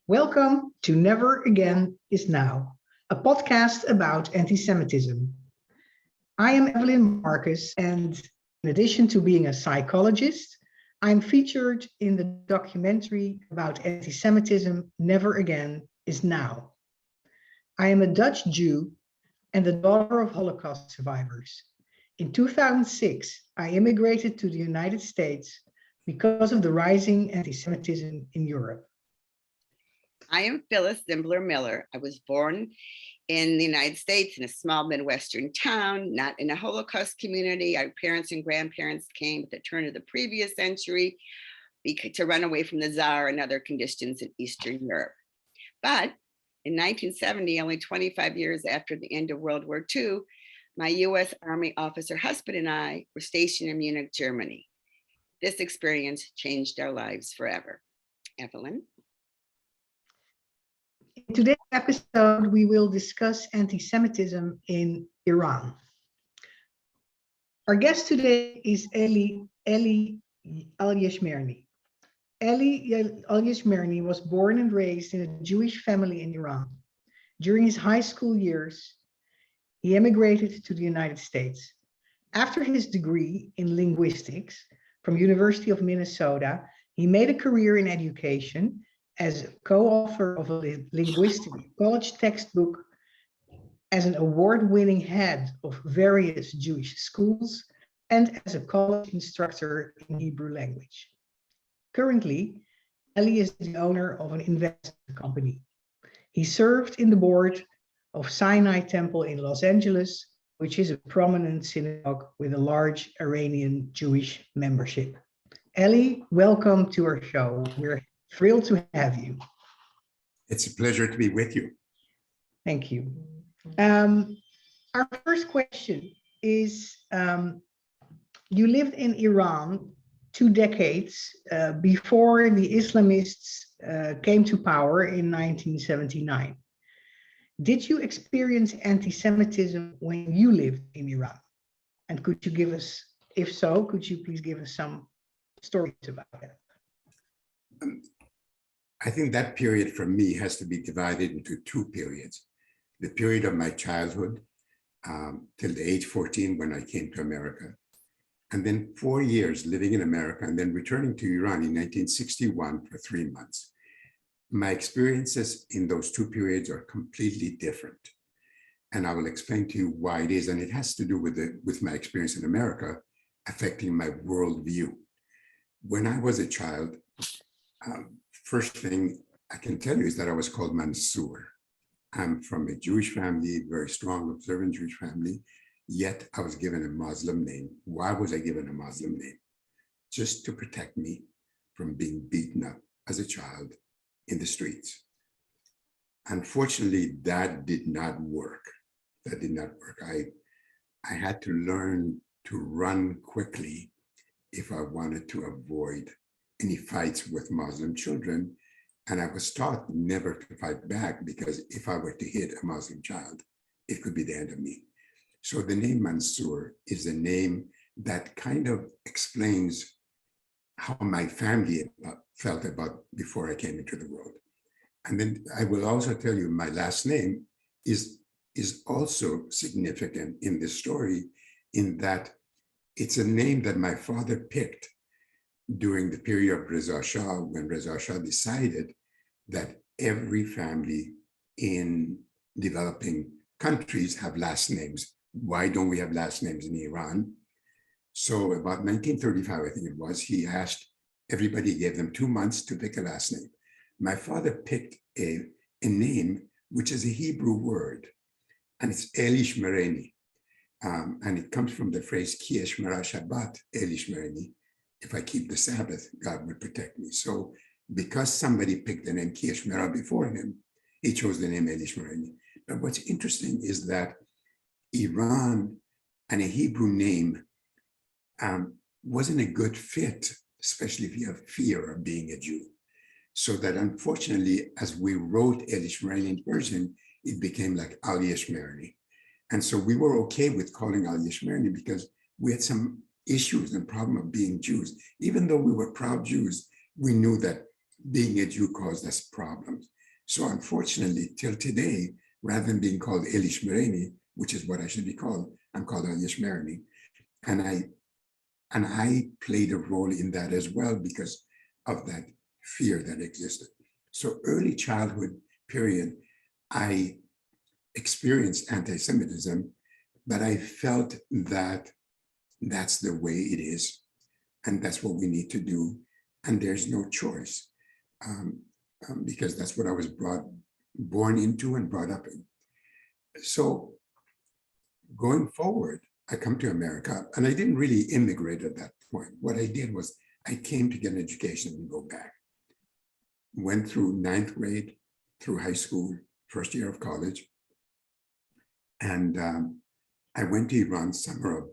Welcome to Never Again is Now, a podcast about antisemitism. I am Evelyn Marcus, and in addition to being a psychologist, I'm featured in the documentary about antisemitism, Never Again is Now. I am a Dutch Jew and the daughter of Holocaust survivors. In 2006, I immigrated to the United States because of the rising antisemitism in Europe. I am Phyllis Zimbler Miller. I was born in the United States in a small Midwestern town, not in a Holocaust community. Our parents and grandparents came at the turn of the previous century to run away from the Tsar and other conditions in Eastern Europe. But in 1970, only 25 years after the end of World War II, my US Army officer husband and I were stationed in Munich, Germany. This experience changed our lives forever. Evelyn? In today's episode, we will discuss anti-Semitism in Iran. Our guest today is Elie Alyeshmerni. Elie Alyeshmerni was born and raised in a Jewish family in Iran. During his high school years, he emigrated to the United States. After his degree in linguistics from University of Minnesota, he made a career in education as co-author of a linguistic college textbook, as an award-winning head of various Jewish schools, and as a college instructor in Hebrew language. Currently, Elie is the owner of an investment company. He served in the board of Sinai Temple in Los Angeles, which is a prominent synagogue with a large Iranian Jewish membership. Elie, welcome to our show. We're thrilled to have you. It's a pleasure to be with you. Thank you. Our first question is, you lived in Iran 2 decades before the Islamists came to power in 1979. Did you experience anti-Semitism when you lived in Iran? And could you give us, if so, could you please give us some stories about it? I think that period for me has to be divided into 2 periods. The period of my childhood till the age 14 when I came to America, and then 4 years living in America and then returning to Iran in 1961 for 3 months. My experiences in those 2 periods are completely different. And I will explain to you why it is. And it has to do with my experience in America affecting my worldview. When I was a child, first thing I can tell you is that I was called Mansour. I'm from a Jewish family, very strong, observant Jewish family, yet I was given a Muslim name. Why was I given a Muslim name? Just to protect me from being beaten up as a child in the streets. Unfortunately, that did not work. That did not work. I had to learn to run quickly if I wanted to avoid any fights with Muslim children. And I was taught never to fight back, because if I were to hit a Muslim child, it could be the end of me. So the name Mansour is a name that kind of explains how my family felt about before I came into the world. And then I will also tell you my last name is also significant in this story, in that it's a name that my father picked during the period of Reza Shah, when Reza Shah decided that every family in developing countries have last names. Why don't we have last names in Iran? So about 1935, I think it was, he asked everybody, gave them 2 months to pick a last name. My father picked a name which is a Hebrew word, and it's Alyeshmerni. And it comes from the phrase, Ki eshmera Shabbat, Alyeshmerni. If I keep the Sabbath, God will protect me. So because somebody picked the name Ki eshmera before him, he chose the name Alyeshmerni. But what's interesting is that Iran and a Hebrew name wasn't a good fit, especially if you have fear of being a Jew. So that unfortunately, as we wrote Alyeshmerni in Persian, it became like Alyeshmerni. And so we were okay with calling Alyeshmerni because we had some issues and problem of being Jews. Even though we were proud Jews, we knew that being a Jew caused us problems. So unfortunately, till today, rather than being called Alyeshmerni, which is what I should be called, I'm called Alyeshmerni. And I played a role in that as well because of that fear that existed. So early childhood period, I experienced anti-Semitism, but I felt that that's the way it is, and that's what we need to do, and there's no choice, because that's what I was born into and brought up in. So going forward, I come to America, and I didn't really immigrate at that point. What I did was I came to get an education and go back. Went through 9th grade, through high school, first year of college, and I went to Iran summer of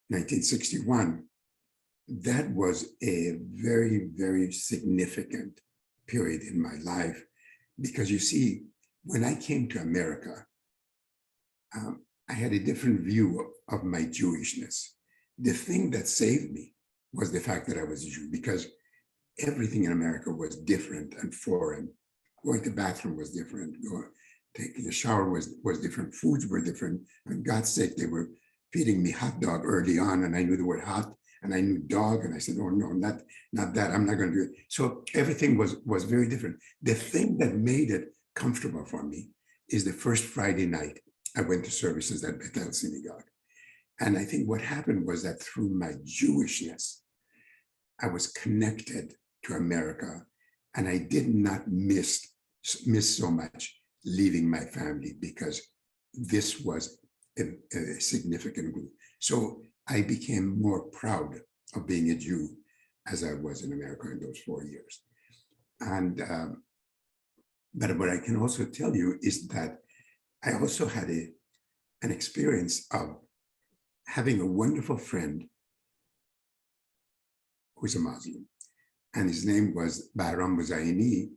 1961. That was a very, very significant period in my life because you see, when I came to America, I had a different view of my Jewishness. The thing that saved me was the fact that I was a Jew, because everything in America was different and foreign. Going to the bathroom was different. Taking a shower was different. Foods were different. And God's sake, they were feeding me hot dog early on, and I knew the word hot, and I knew dog, and I said, oh no, not that. I'm not going to do it. So everything was very different. The thing that made it comfortable for me is the first Friday night I went to services at Bethel Synagogue. And I think what happened was that through my Jewishness, I was connected to America, and I did not miss so much leaving my family, because this was a significant group. So I became more proud of being a Jew as I was in America in those 4 years. And but what I can also tell you is that I also had an experience of having a wonderful friend who's a Muslim, and his name was Bahram Muzayini.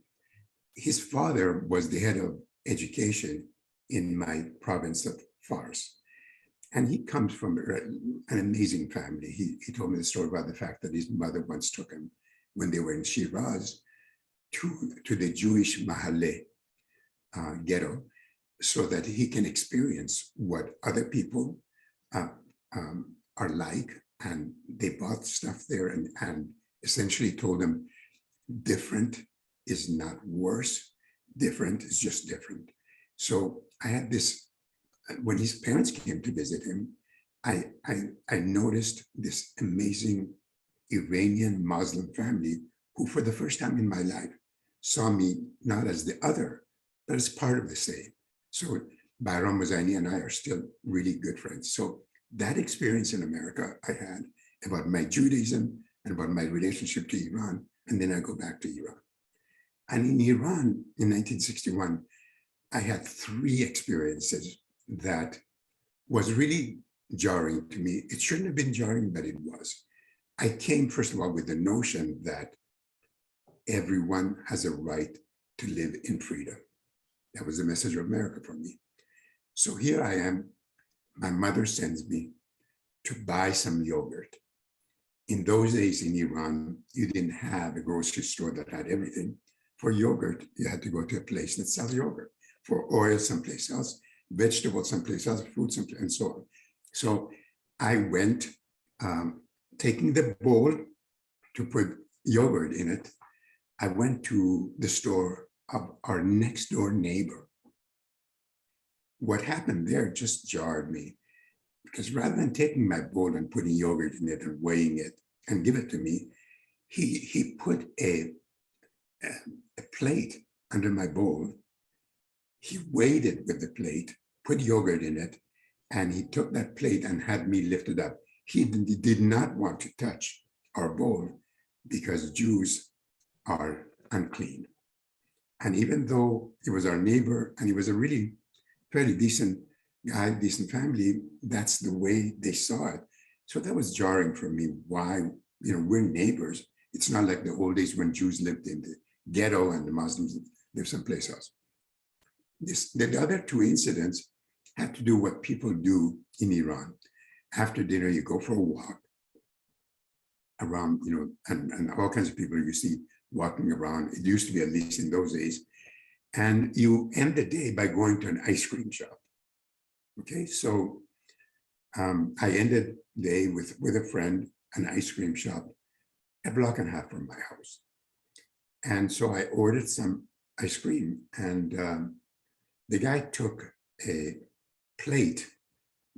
His father was the head of education in my province of Fars. And he comes from an amazing family. He told me the story about the fact that his mother once took him when they were in Shiraz to the Jewish Mahalle ghetto, so that he can experience what other people are like. And they bought stuff there and essentially told him, different is not worse. Different is just different. So I had this, when his parents came to visit him, I noticed this amazing Iranian Muslim family who, for the first time in my life, saw me not as the other, but as part of the same. So Bahram Muzayini and I are still really good friends. So that experience in America I had about my Judaism and about my relationship to Iran, and then I go back to Iran. And in Iran in 1961, I had 3 experiences that was really jarring to me. It shouldn't have been jarring, but it was. I came, first of all, with the notion that everyone has a right to live in freedom. That was the message of America for me. So here I am. My mother sends me to buy some yogurt. In those days in Iran, you didn't have a grocery store that had everything. For yogurt, you had to go to a place that sells yogurt. For oil, someplace else. Vegetables, someplace else. Fruit, someplace, and so on. So I went, taking the bowl to put yogurt in it. I went to the store of our next door neighbor. What happened there just jarred me, because rather than taking my bowl and putting yogurt in it and weighing it and give it to me, he put a plate under my bowl. He weighed it with the plate, put yogurt in it, and he took that plate and had me lift it up. He did not want to touch our bowl because Jews are unclean. And even though he was our neighbor and he was a really fairly decent guy, decent family, that's the way they saw it. So that was jarring for me. Why, we're neighbors. It's not like the old days when Jews lived in the ghetto and the Muslims lived someplace else. The other 2 incidents had to do what people do in Iran. After dinner, you go for a walk. around, and all kinds of people you see walking around. It used to be, at least in those days. And you end the day by going to an ice cream shop. Okay, so I ended the day with a friend, an ice cream shop, a block and a half from my house. And so I ordered some ice cream, and the guy took a plate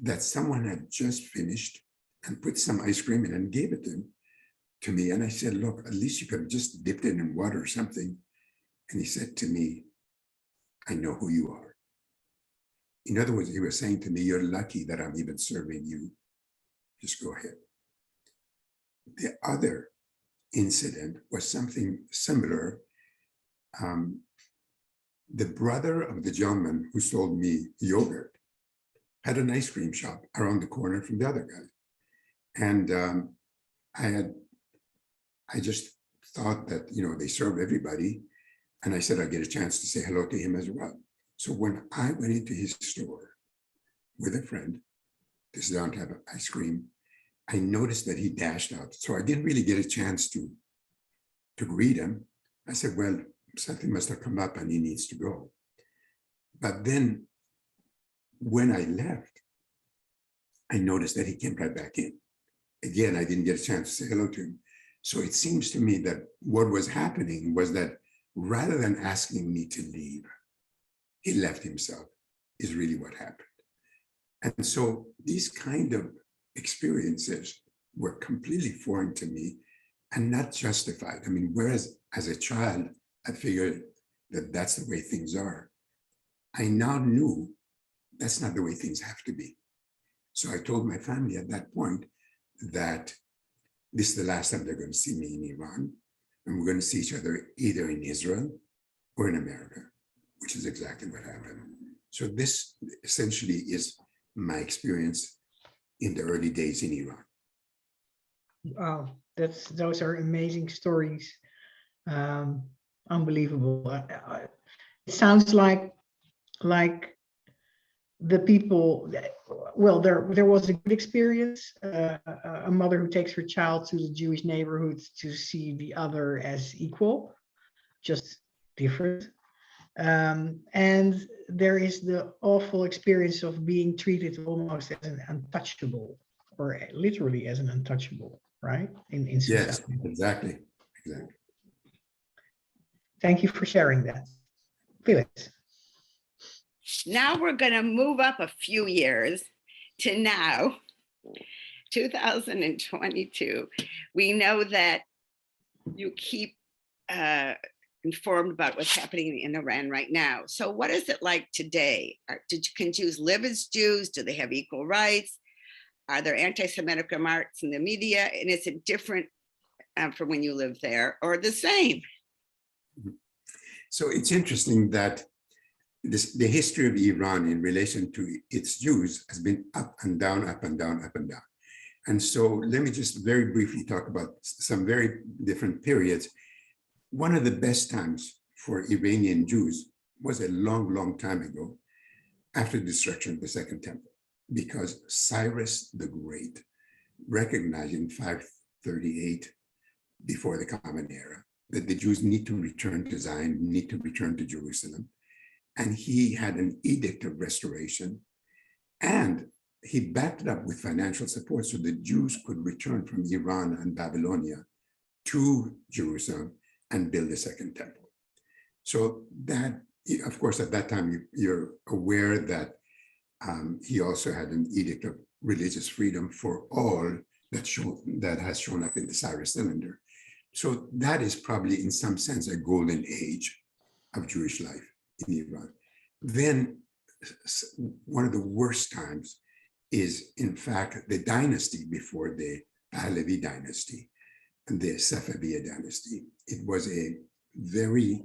that someone had just finished and put some ice cream in and gave it to me. And I said, look, at least you could have just dipped it in water or something. And he said to me, I know who you are. In other words, he was saying to me, you're lucky that I'm even serving you. Just go ahead. The other incident was something similar. The brother of the gentleman who sold me yogurt had an ice cream shop around the corner from the other guy. And I just thought that, they serve everybody. And I said, I'd get a chance to say hello to him as well. So when I went into his store with a friend to sit down to have ice cream, I noticed that he dashed out. So I didn't really get a chance to greet him. I said, well, something must have come up and he needs to go. But then when I left, I noticed that he came right back in. Again, I didn't get a chance to say hello to him. So it seems to me that what was happening was that rather than asking me to leave, he left himself, is really what happened. And so these kind of experiences were completely foreign to me and not justified. I mean, whereas as a child, I figured that that's the way things are. I now knew that's not the way things have to be. So I told my family at that point that this is the last time they're going to see me in Iran, and we're going to see each other either in Israel or in America, which is exactly what happened. So this essentially is my experience in the early days in Iran. Wow, those are amazing stories. Unbelievable. It sounds like the people, well, there was a good experience, a mother who takes her child to the Jewish neighborhood to see the other as equal, just different. And there is the awful experience of being treated almost as an untouchable, or literally as an untouchable, right? In Yes, society. exactly. Thank you for sharing that. Felix. Now we're going to move up a few years to now, 2022. We know that you keep informed about what's happening in Iran right now. So what is it like today? Can Jews live as Jews? Do they have equal rights? Are there anti-Semitic remarks in the media? And is it different from when you lived there, or the same? So it's interesting that the history of Iran in relation to its Jews has been up and down, up and down, up and down. And so let me just very briefly talk about some very different periods. One of the best times for Iranian Jews was a long, long time ago, after the destruction of the Second Temple, because Cyrus the Great recognized in 538 before the Common Era that the Jews need to return to Zion, need to return to Jerusalem. And he had an edict of restoration, and he backed it up with financial support so the Jews could return from Iran and Babylonia to Jerusalem and build a Second Temple. So that, of course, at that time, you're aware that he also had an edict of religious freedom for all that has shown up in the Cyrus Cylinder. So that is probably, in some sense, a golden age of Jewish life in Iran. Then one of the worst times is, in fact, the dynasty before the Pahlavi dynasty, and the Safaviya dynasty. It was a very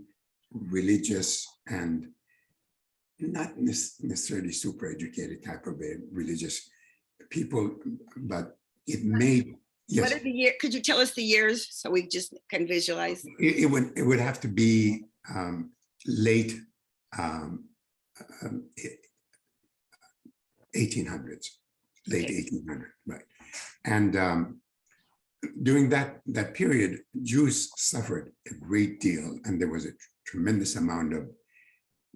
religious and not necessarily super educated type of a religious people, but it made, yes. What are the years? Could you tell us the years so we just can visualize? It would have to be late 1800s, late 1800s, right? And during that period, Jews suffered a great deal, and there was a tremendous amount of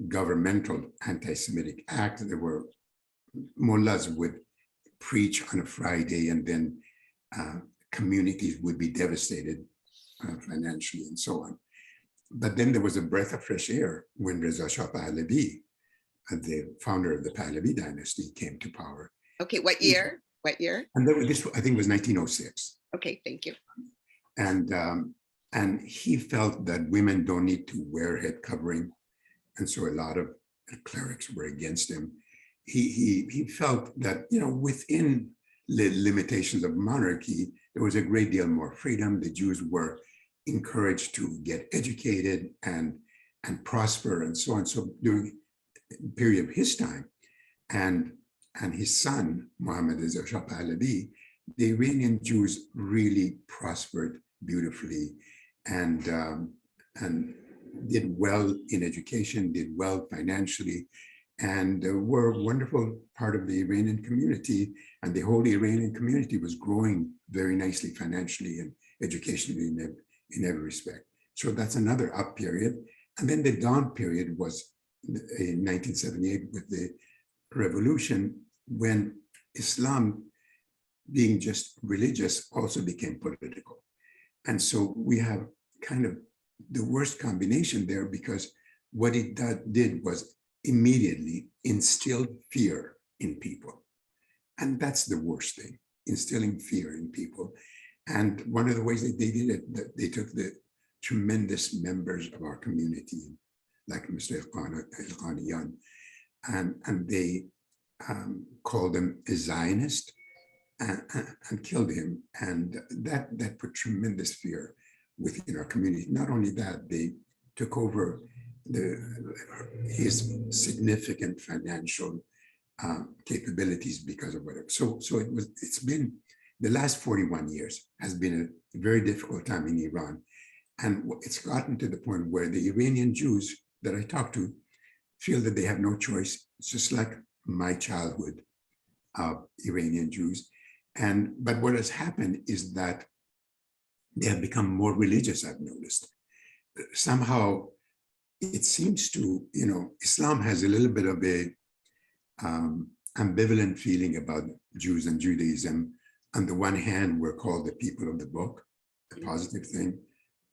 governmental anti-Semitic acts. There were mullahs would preach on a Friday, and then communities would be devastated financially and so on. But then there was a breath of fresh air when Reza Shah Pahlavi, the founder of the Pahlavi dynasty, came to power. Okay, what year? What year? And there was, this, I think, was 1906. Okay, thank you. And he felt that women don't need to wear head covering, and so a lot of clerics were against him. He felt that, you know, within the limitations of monarchy, there was a great deal more freedom. The Jews were encouraged to get educated and prosper and so on. So during the period of his time and his son, Mohammad Reza Shah Pahlavi, the Iranian Jews really prospered beautifully and did well in education, did well financially, and were a wonderful part of the Iranian community. And the whole Iranian community was growing very nicely financially and educationally in every respect. So that's another up period. And then the down period was in 1978 with the revolution, when Islam, being just religious, also became political. And so we have kind of the worst combination there, because what it did was immediately instill fear in people. And that's the worst thing, instilling fear in people. And one of the ways that they did it, they took the tremendous members of our community, like Mr. Elqaniyan, and they called him a Zionist and killed him. And that put tremendous fear within our community. Not only that, they took over his significant financial capabilities because of whatever. So it's been, the last 41 years has been a very difficult time in Iran. And it's gotten to the point where the Iranian Jews that I talk to feel that they have no choice. It's just like my childhood of Iranian Jews. But what has happened is that they have become more religious, I've noticed. Somehow it seems to, you know, Islam has a little bit of a ambivalent feeling about Jews and Judaism. On the one hand, we're called the people of the book, a positive thing.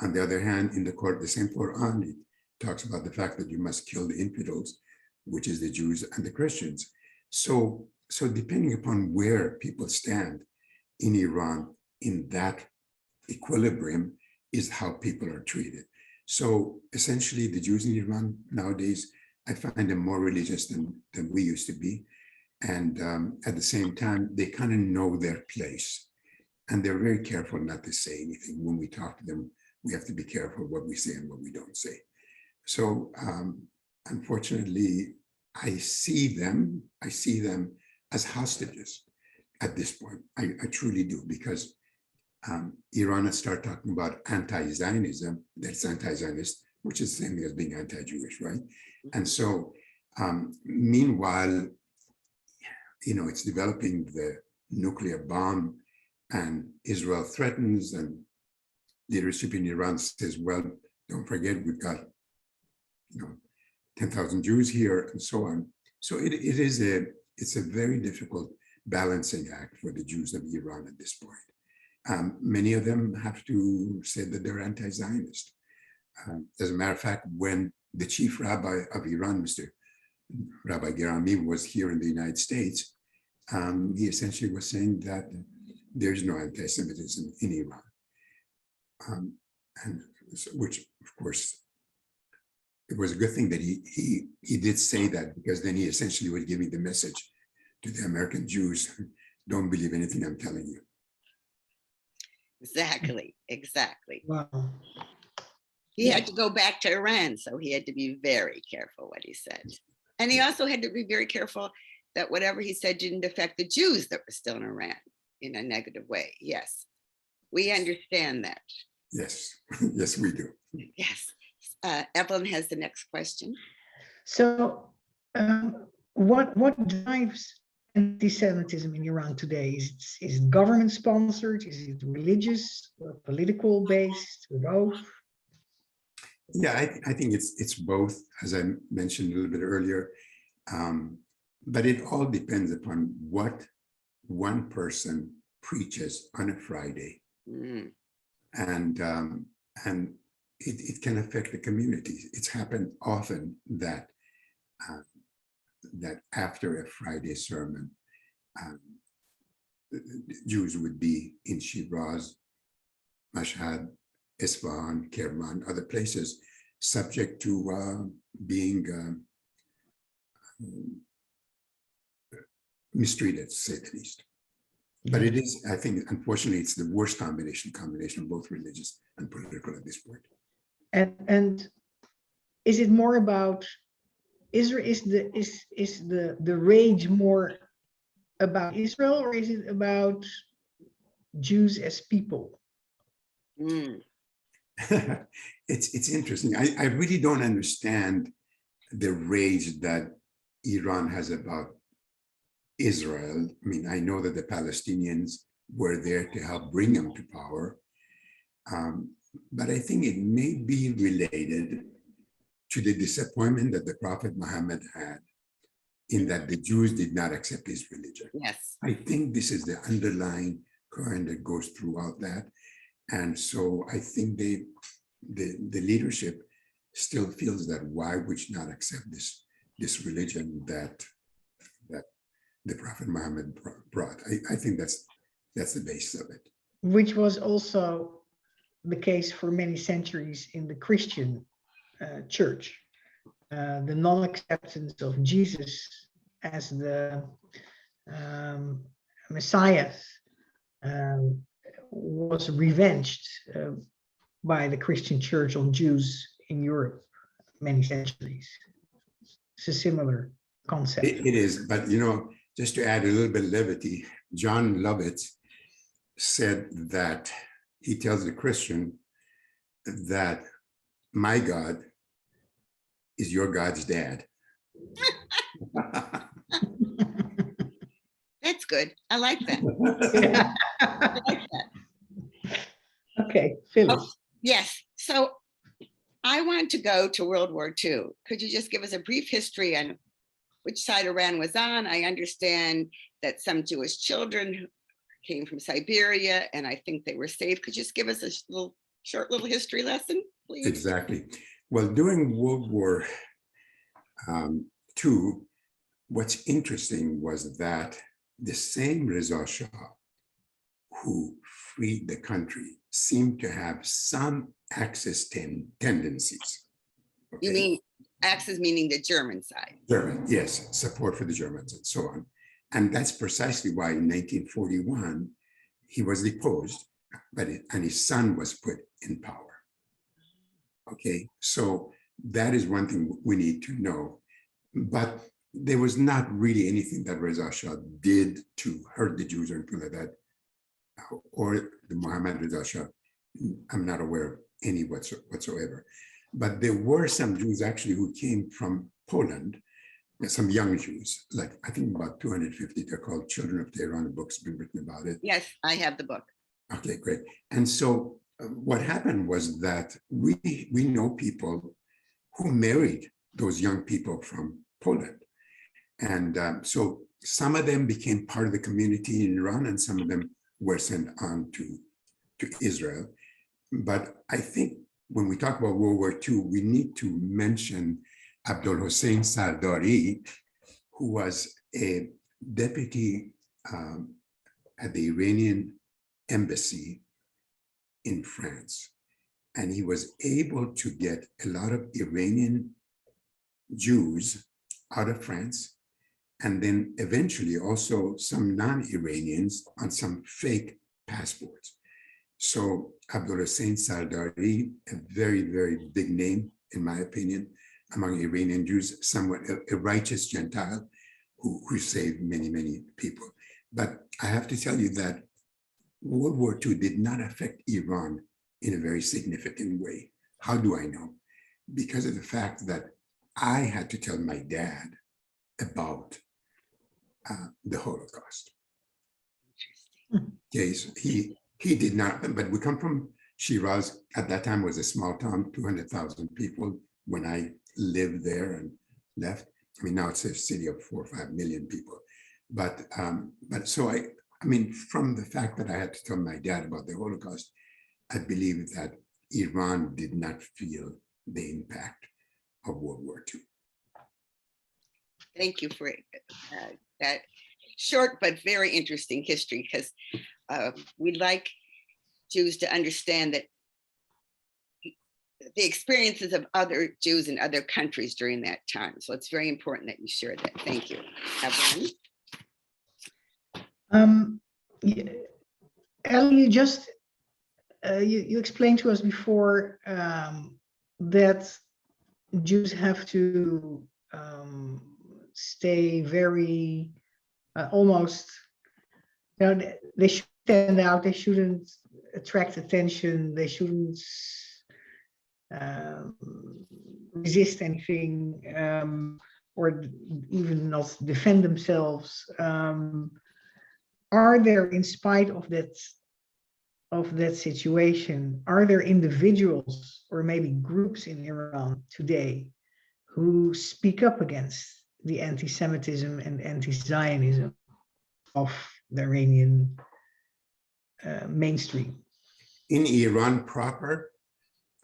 On the other hand, in the same Quran, it talks about the fact that you must kill the infidels, which is the Jews and the Christians. So depending upon where people stand in Iran, in that equilibrium is how people are treated. So essentially, the Jews in Iran nowadays, I find them more religious than we used to be. And at the same time, they kind of know their place. And they're very careful not to say anything. When we talk to them, we have to be careful what we say and what we don't say. So unfortunately, I see them as hostages at this point. I truly do, because Iran has started talking about anti-Zionism, that's anti-Zionist, which is the same thing as being anti-Jewish, right? And so meanwhile, you know, it's developing the nuclear bomb, and Israel threatens, and leadership in Iran says, well, don't forget, we've got, you know, 10,000 Jews here and so on. So it's a very difficult balancing act for the Jews of Iran at this point. Many of them have to say that they're anti-Zionist. As a matter of fact, when the chief rabbi of Iran, Mr. Rabbi Gerami, was here in the United States, he essentially was saying that there's no anti-Semitism in Iran. And which, of course, it was a good thing that he did say that, because then he essentially was giving the message to the American Jews: don't believe anything I'm telling you. Exactly. Wow. He had to go back to Iran, so he had to be very careful what he said. And he also had to be very careful that whatever he said didn't affect the Jews that were still in Iran in a negative way. Yes, we understand that. Yes, yes, we do. Yes. Evelyn has the next question. So what drives anti-Semitism in Iran today? Is it government sponsored? Is it religious or political based or both? Yeah, I think it's both, as I mentioned a little bit earlier. But it all depends upon what one person preaches on a Friday, Mm. and it can affect the community. It's happened often that that after a Friday sermon, um, Jews would be in Shiraz, Mashhad, Isfahan, Kerman, other places, subject to being mistreated, to say the least. But it is, I think, unfortunately, it's the worst combination of both religious and political at this point. And is it more about Israel? Is the rage more about Israel, or is it about Jews as people? Mm. It's interesting. I really don't understand the rage that Iran has about Israel. I mean, I know that the Palestinians were there to help bring them to power, but I think it may be related to the disappointment that the Prophet Muhammad had in that the Jews did not accept his religion. Yes. I think this is the underlying current that goes throughout that. And so I think the leadership still feels that why would you not accept this religion that the Prophet Muhammad brought? I think that's the basis of it. Which was also the case for many centuries in the Christian church. The non-acceptance of Jesus as the Messiah was revenged by the Christian church on Jews in Europe many centuries. It's a similar concept. It is, but just to add a little bit of levity, John Lovett said that he tells the Christian that my God is your God's dad. That's good. I like that. Yeah. I like that. Okay, Phyllis. Yes. So I want to go to World War II. Could you just give us a brief history on which side Iran was on? I understand that some Jewish children came from Siberia, and I think they were saved. Could you just give us a short little history lesson, please? Exactly. Well, during World War II, what's interesting was that the same Reza Shah who freed the country seemed to have some Axis tendencies. Okay? You mean Axis meaning the German side? German, yes, support for the Germans and so on. And that's precisely why in 1941, he was deposed, and his son was put in power. Okay, so that is one thing we need to know. But there was not really anything that Reza Shah did to hurt the Jews or anything like that, or the Mohammad Reza Shah. I'm not aware of any whatsoever. But there were some Jews actually who came from Poland, some young Jews, like I think about 250. They're called Children of Tehran. A book's been written about it. Yes, I have the book. Okay, great. And so what happened was that we know people who married those young people from Poland. And so some of them became part of the community in Iran, and some of them were sent on to Israel. But I think when we talk about World War II, we need to mention Abdul Hossein Sardari, who was a deputy at the Iranian embassy in France. And he was able to get a lot of Iranian Jews out of France, and then eventually also some non-Iranians on some fake passports. So Abdul Hossein Sardari, a very, very big name, in my opinion, among Iranian Jews, somewhat a righteous Gentile who saved many, many people. But I have to tell you that World War II did not affect Iran in a very significant way. How do I know? Because of the fact that I had to tell my dad about the Holocaust. Interesting. Okay, so he did not, but we come from Shiraz. At that time was a small town, 200,000 people when I lived there and left. I mean, now it's a city of 4 or 5 million people. But so I mean, from the fact that I had to tell my dad about the Holocaust, I believe that Iran did not feel the impact of World War II. Thank you for that short but very interesting history, because we'd like Jews to understand that the experiences of other Jews in other countries during that time. So it's very important that you share that. Thank you. Evelyn? Elie, you just you explained to us before that Jews have to stay very almost, you know, they should stand out, they shouldn't attract attention, they shouldn't resist anything, or even not defend themselves. Are there, in spite of that situation, are there individuals or maybe groups in Iran today who speak up against the anti-Semitism and anti-Zionism of the Iranian mainstream? In Iran proper,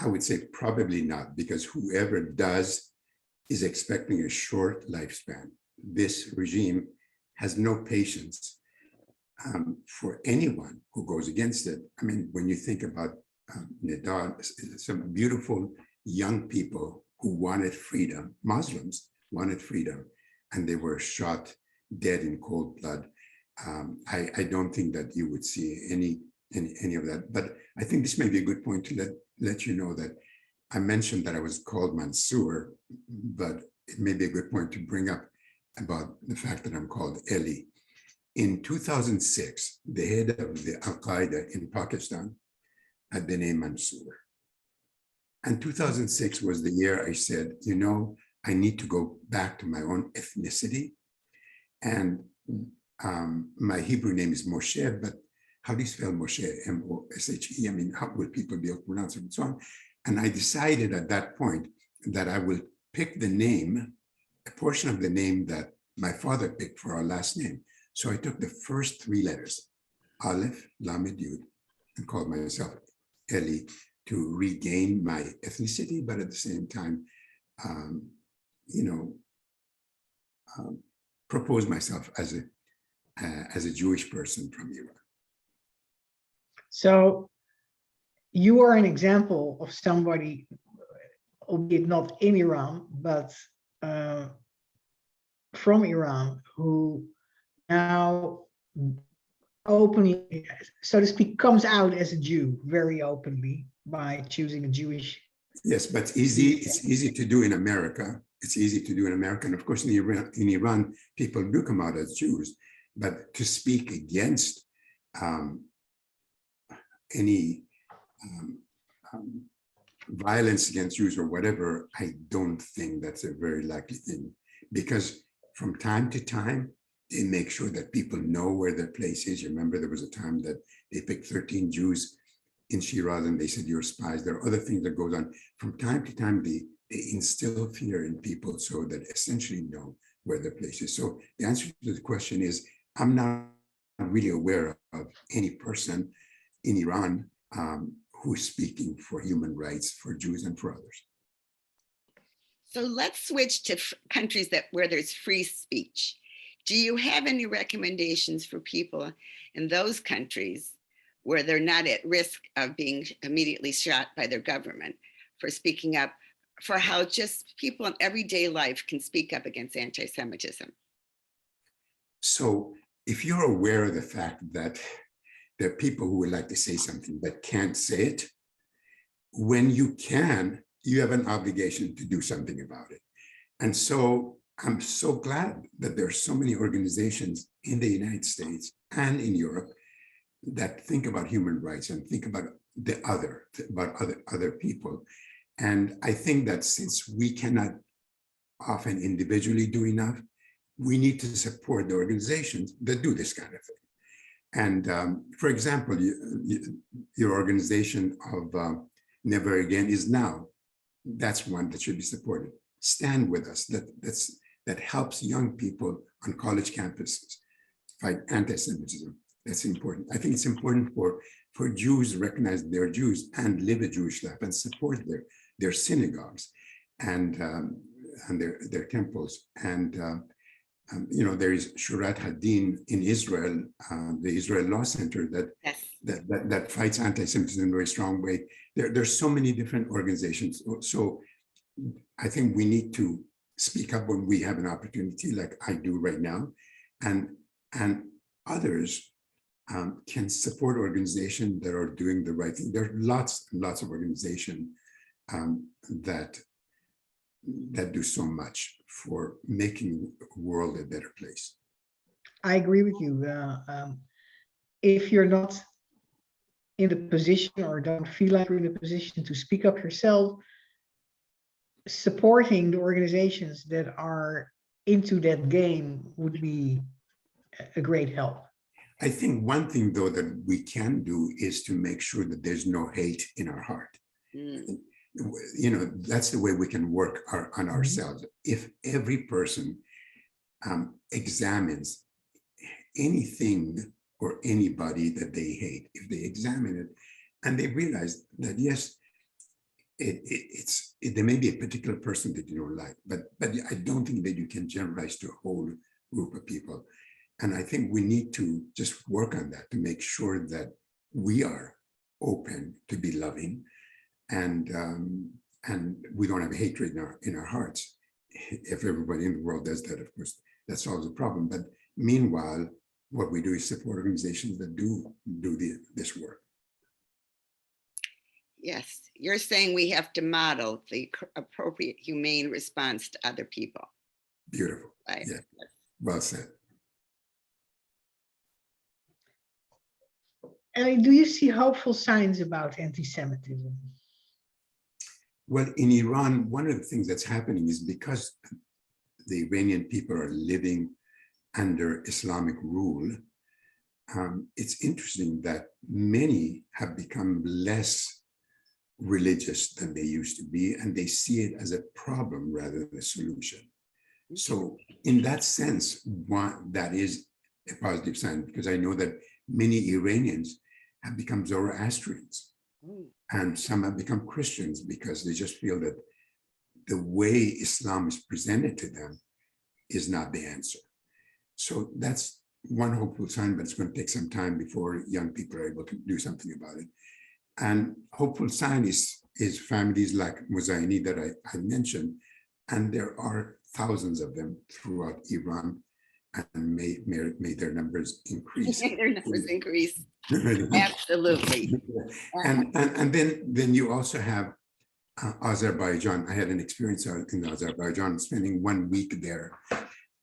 I would say probably not, because whoever does is expecting a short lifespan. This regime has no patience for anyone who goes against it. I mean, when you think about Nidal, some beautiful young people who wanted freedom, Muslims wanted freedom, and they were shot dead in cold blood. I don't think that you would see any of that. But I think this may be a good point to let you know that I mentioned that I was called Mansour, but it may be a good point to bring up about the fact that I'm called Elie. In 2006, the head of the Al-Qaeda in Pakistan had the name Mansour. And 2006 was the year I said, you know, I need to go back to my own ethnicity. And my Hebrew name is Moshe, but how do you spell Moshe? M-O-S-H-E. I mean, how will people be able to pronounce it and so on? And I decided at that point that I will pick the name, a portion of the name that my father picked for our last name. So I took the first 3 letters, Aleph, Lamed, Yud, and called myself Elie to regain my ethnicity, but at the same time, propose myself as a Jewish person from Iran. So you are an example of somebody, albeit not in Iran, but from Iran, who now openly, so to speak, comes out as a Jew very openly by choosing a Jewish. Yes, but it's easy to do in America. It's easy to do in America. And of course, in Iran, people do come out as Jews. But to speak against any violence against Jews or whatever, I don't think that's a very likely thing. Because from time to time, they make sure that people know where their place is. You remember there was a time that they picked 13 Jews in Shiraz and they said, you're spies. There are other things that goes on. From time to time, they instill fear in people so that essentially know where their place is. So the answer to the question is, I'm not really aware of any person in Iran who is speaking for human rights for Jews and for others. So let's switch to countries where there's free speech. Do you have any recommendations for people in those countries where they're not at risk of being immediately shot by their government for speaking up, for how just people in everyday life can speak up against anti-Semitism? So if you're aware of the fact that there are people who would like to say something but can't say it, when you can, you have an obligation to do something about it. And so I'm so glad that there are so many organizations in the United States and in Europe that think about human rights and think about other people. And I think that since we cannot often individually do enough, we need to support the organizations that do this kind of thing. And for example, your organization of Never Again is Now. That's one that should be supported. Stand With Us, that helps young people on college campuses fight anti-Semitism. That's important. I think it's important for Jews to recognize they're Jews and live a Jewish life and support their synagogues and their temples. And there is Shurat Hadin in Israel, the Israel Law Center that fights anti-Semitism in a very strong way. There's so many different organizations. So I think we need to speak up when we have an opportunity, like I do right now, and others can support organizations that are doing the right thing. There are lots and lots of organizations that do so much for making the world a better place. I agree with you. If you're not in the position or don't feel like you're in a position to speak up yourself, supporting the organizations that are into that game would be a great help. I think one thing, though, that we can do is to make sure that there's no hate in our heart. Mm. That's the way we can work on ourselves. If every person examines anything or anybody that they hate, if they examine it and they realize that, yes, there may be a particular person that you don't like, but I don't think that you can generalize to a whole group of people. And I think we need to just work on that to make sure that we are open to be loving and we don't have hatred in our hearts. If everybody in the world does that, of course, that solves the problem. But meanwhile, what we do is support organizations that do this work. Yes, you're saying we have to model the appropriate humane response to other people. Beautiful. Right. Yeah. Well said. Elie, do you see hopeful signs about anti-Semitism? Well, in Iran, one of the things that's happening is because the Iranian people are living under Islamic rule, it's interesting that many have become less religious than they used to be, and they see it as a problem rather than a solution. So in that sense, that is a positive sign, because I know that many Iranians have become Zoroastrians, and some have become Christians because they just feel that the way Islam is presented to them is not the answer. So that's one hopeful sign, but it's going to take some time before young people are able to do something about it. And hopeful sign is families like Muzaini that I mentioned, and there are thousands of them throughout Iran, and may their numbers increase. Their numbers increase. Absolutely. And then you also have Azerbaijan. I had an experience in Azerbaijan, spending 1 week there,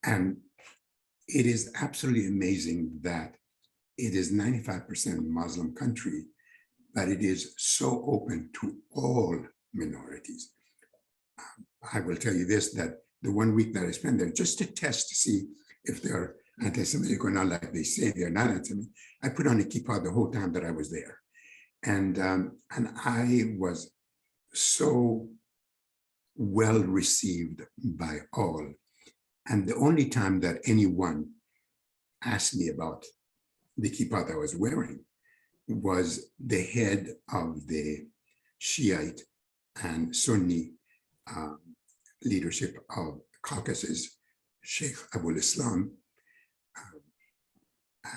and it is absolutely amazing that it is 95% Muslim country, but it is so open to all minorities. I will tell you this, that the 1 week that I spent there, just to test to see if they're anti-Semitic or not, like they say they're not anti-Semitic, I put on a kippah the whole time that I was there. And I was so well received by all. And the only time that anyone asked me about the kippah that I was wearing was the head of the Shiite and Sunni leadership of Caucasus, Sheikh Abul Islam,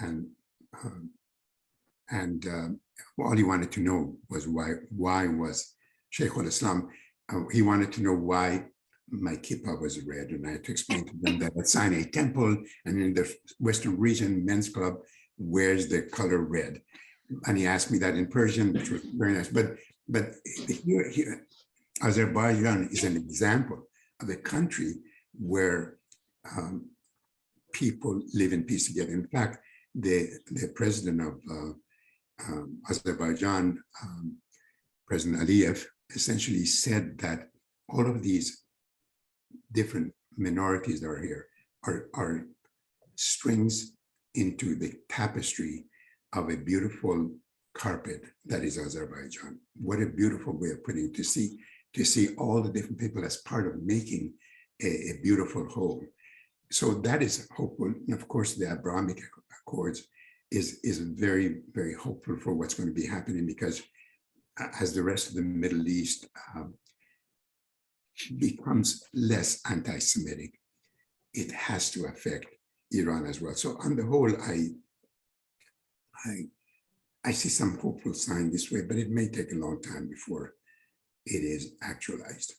and all he wanted to know was why was Sheikh al-Islam, he wanted to know why my kippah was red, and I had to explain to them that at Sinai Temple and in the Western region men's club wears the color red. And he asked me that in Persian, which was very nice. But here, Azerbaijan is an example of a country where people live in peace together. In fact, the president of Azerbaijan, President Aliyev, essentially said that all of these different minorities that are here are strings into the tapestry of a beautiful carpet that is Azerbaijan. What a beautiful way of putting it, to see all the different people as part of making a beautiful whole. So that is hopeful. And of course, the Abrahamic Accords is very, very hopeful for what's going to be happening, because as the rest of the Middle East becomes less anti-Semitic, it has to affect Iran as well. So on the whole, I see some hopeful sign this way, but it may take a long time before it is actualized.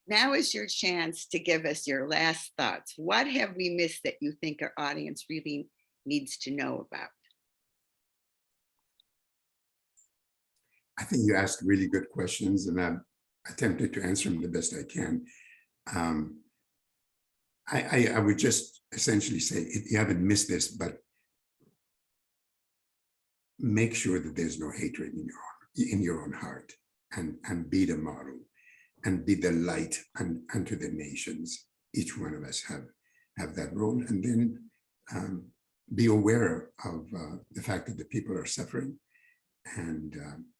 Now is your chance to give us your last thoughts. What have we missed that you think our audience really needs to know about? I think you asked really good questions, and I've attempted to answer them the best I can. I would just essentially say, you haven't missed this, but make sure that there's no hatred in your own heart, and be the model, and be the light unto the nations. Each one of us have that role, and then be aware of the fact that the people are suffering, and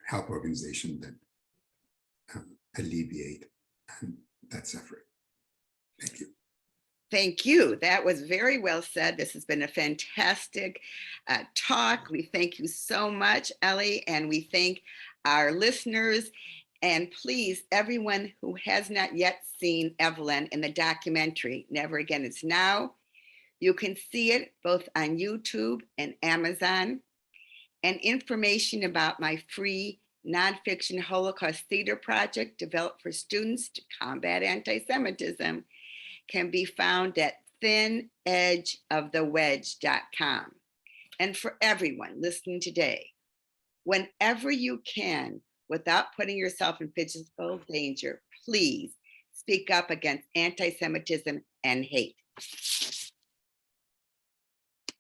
help organizations that alleviate that suffering. Thank you. Thank you. That was very well said. This has been a fantastic talk. We thank you so much, Elie, and we thank our listeners. And please, everyone who has not yet seen Evelyn in the documentary, Never Again Is Now, you can see it both on YouTube and Amazon. And information about my free nonfiction Holocaust theater project developed for students to combat anti-Semitism can be found at thinedgeofthewedge.com. And for everyone listening today, whenever you can, without putting yourself in physical danger, please speak up against anti-Semitism and hate.